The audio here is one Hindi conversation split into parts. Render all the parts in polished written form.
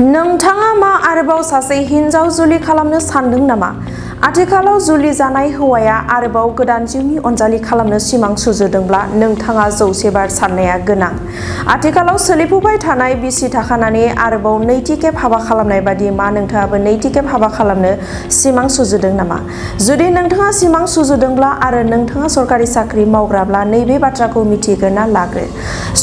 नोंथाङा मा आरोबाव सासे हिनजाव जुलि खालामनो सानदों नामा? आथिखालाव जुलि जानाय हौवाया आरोबाव गोदान जिउनि अनजालि खालामनो सिमां सुजुदोंब्ला नोंथाङा 100 बार साननाया गोनां। आथिखालाव सोलिफुबाय थानाय बिसि थाखानानै आरोबाव नैथि खेब हाबा खालामनाय बादि मा नोंथाङाबो नैथि खेब हाबा खालामनो सिमां सुजुदों नामा? जुदि नोंथाङा सिमां सुजुदोंब्ला आरो नोंथाङा सरकारि साख्रि मावग्राब्ला नैबे बाथ्राखौ मिथिग्रोना लाग्रो।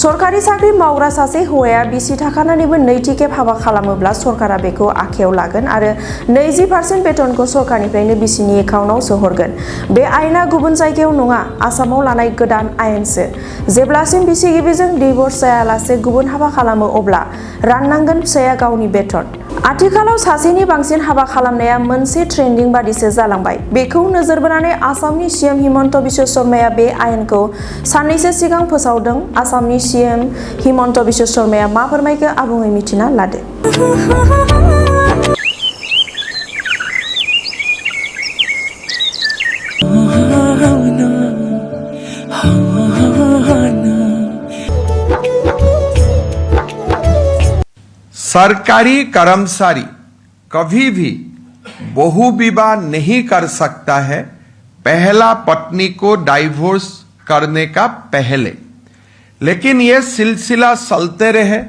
सरकारि साख्रि मावग्रा सासे हौवाया बिसि थाखानानैबो नैथि खेब हाबा खालामोब्ला सरकारा बेखौ आखायाव लागोन आरो 20% बेथनखौ सरकारनिफ्राय बिसिनि एकाउन्टआव सोहरगोन। बे आयेना गुबुन जायगायाव नङा, आसामाव लानाय गोदान आयेनसो। जेब्लासिम बिसिगिबिजों डिभर्स जायालासे गुबुन हाबा खालामो अब्ला राननांगोन फिसाया गावनि बेथन। आथिखालाव सासेनि बांसिन हाबा खालामनाया मोनसे ट्रेन्डिं बादिसो जालांबाय। बेखौ नोजोर बोनानै आसामनि सीएम हिमन्त बिश्व शर्माया बे आयेनखौ साननैसो सिगां फोसावदों। आसामनि सीएम हिमन्त बिश्व शर्माया मा फोरमायखो आबुङै मिथिना लादो। सरकारी कर्मचारी कभी भी बहु विवाह नहीं कर सकता है पहला पत्नी को डाइवोर्स करने का पहले, लेकिन यह सिलसिला चलते रहे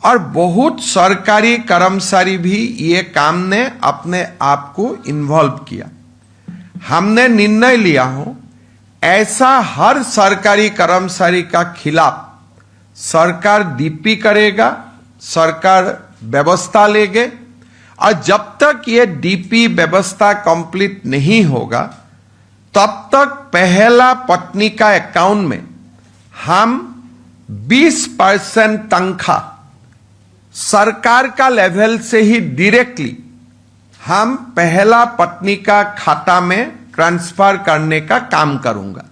और बहुत सरकारी कर्मचारी भी ये काम ने अपने आप को इन्वॉल्व किया। हमने निर्णय लिया हो ऐसा हर सरकारी कर्मचारी का खिलाफ सरकार डीपी करेगा, सरकार व्यवस्था लेगे और जब तक ये डीपी व्यवस्था कंप्लीट नहीं होगा तब तक पहला पत्नी का अकाउंट में हम 20% तनख्वाह सरकार का लेवल से ही डायरेक्टली हम पहला पत्नी का खाता में ट्रांसफर करने का काम करूंगा।